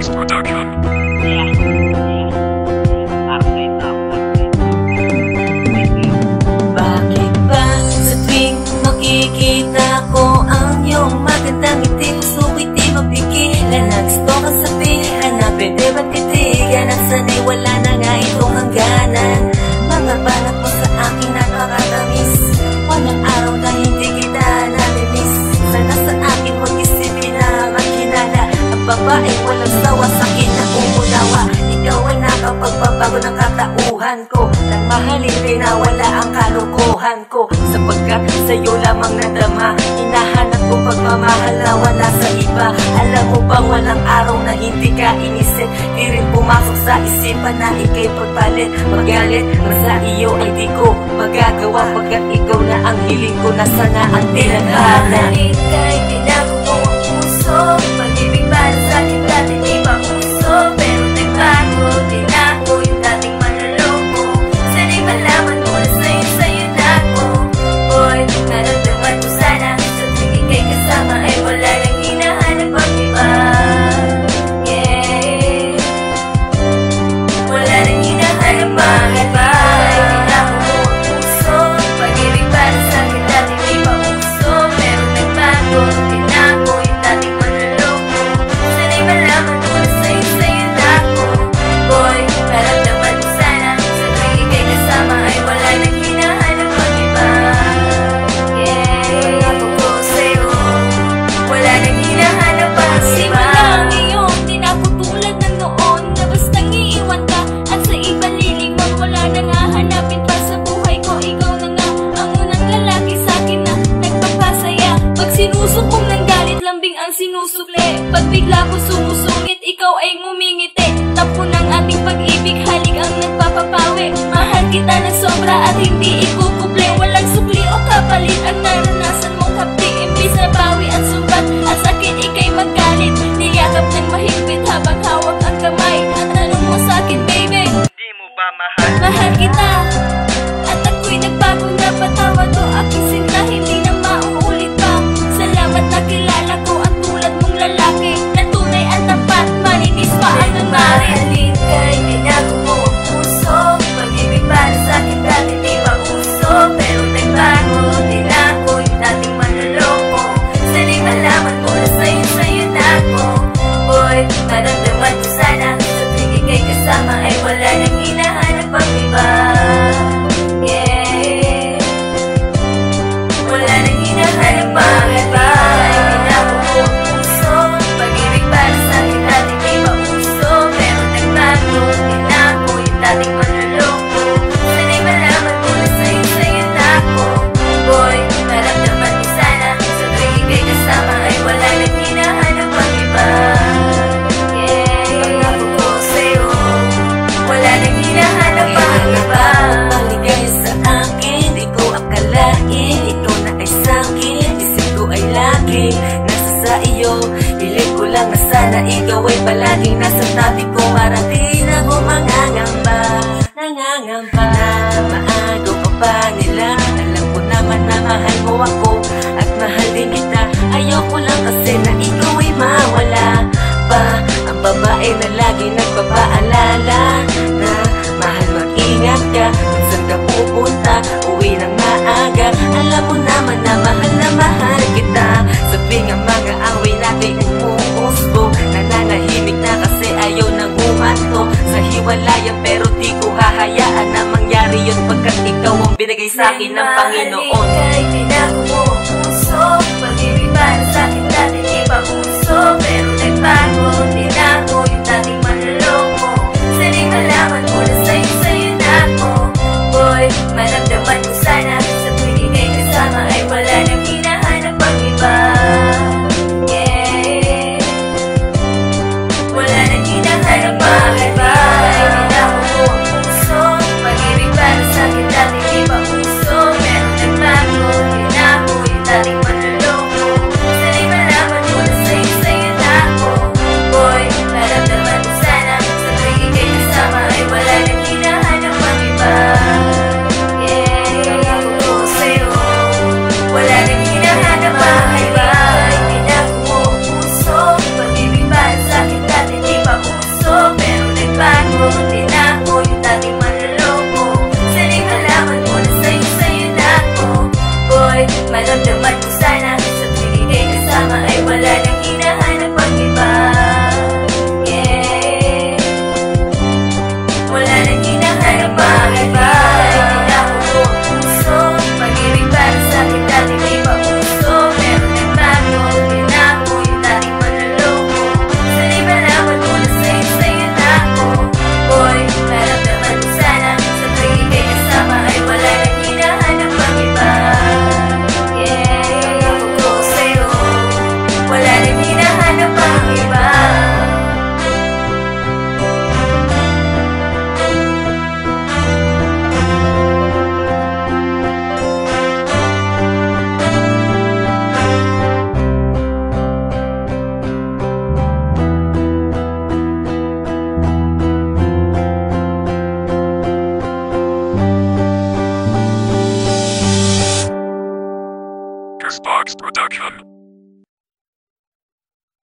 Max Production. Bakit ba sa tuwing makikita ko ang iyong magandang ngiti, puso iti mapigilan? Nag-gusto ka sabihan na pwede ba't titigan? At sana'y wala na nga itong hangganan. Mga banat mo sa akin nakakatamis, walang araw na hindi kita namimiss. Sana sa akin mag-isipin na makinala, ang babae walang sawa sa akin na umunawa. Ikaw ay nakapagpabago ng katauhan ko, nang mahalin rin na wala ang kalokohan ko. Sapagkat sa'yo lamang nadama, hinahanap kong pagmamahal na wala sa iba. Alam mo bang walang araw na hindi ka inisip, di rin pumasok sa isipan na ika'y pagpalit. Magalit man sa iyo ay di ko magagawa, pagkat ikaw na ang hiling ko, na sana ang tinadhana. Ika'y binago mo ang puso, pag-ibig para sa'kin dati di pa uso, pero nagbago din ako, yung dating manloloko. Sana'y malaman mo na sa'yo na ako. Boy, naramdaman ko sana, sa tuwing ika'y kasama ay wala nang hinahanap ang iba. Yeah, wala nang hinahanap ang iba. Binago mo ang puso, pag-ibig para sa'kin dati di pa uso, pero nagbago din ako, yung dating manloloko. Sana'y malaman mo na sa'yo na ako. Boy, naramdaman ko sana, sa tuwing ika'y kasama ay wala nang hinahanap ang iba. Yeah, ako ko sa'yo, wala nang hinahanap ang iba. Simula ngayon, di na ako tulad ng noon, na bastang iiwan ka at sa iba lilingon. Wala na nga hanapin pa sa buhay ko, ikaw na nga ang unang lalaki sa'kin na nagpapasaya. Pag sinusumpong ng galit, lambing ang sinusukli. Pag bigla ko sumusungit, ikaw ay ngumingiti. Tapo ng ating pag-ibig, halik ang nagpapapawi. Mahal kita ng sobra at hindi ikukuble. Walang sukli o kapalit ang naranasan mong hapdi. Imbis na bawi at sumbat, at sa'kin ika'y magalit. Niyakap ng mahigpit habang hawak ang kamay. At tanong mo sa'kin, baby, Di mo ba mahal? mahal kita. At ako'y nagbagong napatawad o aking sinta, hindi na mauulit pa. Salamat na kilala ko ang tulad mong lalaki, na tunay at tapat, malinis pa ang nangyari. Mahalin ka'y binago mo ang puso, pag-ibig para sa'kin dati di pa uso, pero nagbago din ako, yung dating manloloko. Sana'y malaman mo na sa'yo na ako. Boy, naramdaman ko sana, sa tuwing ika'y kasama ay wala nang hinahanap ang iba. Yeah, wala nang hinahanap ang iba. Binago mo ang puso, pag-ibig para sa'kin dati di pa uso, pero nagbago din ako, yung dating manloloko. Sana'y malaman mo na sa'yo na ako. Boy, naramdaman ko sana, sa tuwing ika'y kasama ay wala nang hinahanap ang iba. Yeah, ako ko sa'yo, wala nang hinahanap ang iba. Maligay sa akin, di ko akalain, ikaw na ay sa'kin, isip ko ay lagi nasa sa iyo. Hiling ko lang na sana ikaw ay palaging nasa tabi ko, para di na ako mangangamba. Nangangamba na maagaw ka pa nila, alam ko naman na mahal mo ako at mahal din kita. Ayoko lang kasi na ikaw ay mawala pa, ang babae na lagi nagpapaalala na mahal, mag-ingat ka kung saan ka pupunta, uwi ng maaga. Alam mo naman na mahal kita. Sabi nga mga away natin umuusbo, nananahimik na kasi ayaw nang humanto sa hiwalayan, pero di ko hahayaan na mangyari yun, pagkat ikaw ang binigay sa akin ng Panginoon. Ka'y binago mo ang puso, pag-ibig para sa'kin dati di pa uso, pero nagbago din ako, yung dating manloloko. Sana'y malaman mo na sa'yo na ako. Boy, maramdaman ko sana, sa tuwing ika'y kasama ay wala nang hinahanap ang iba. Yeah, wala nang hinahanap ang iba. Binago mo ang puso, pag-ibig para sa'kin dati di pa uso, pero nagbago Box Production.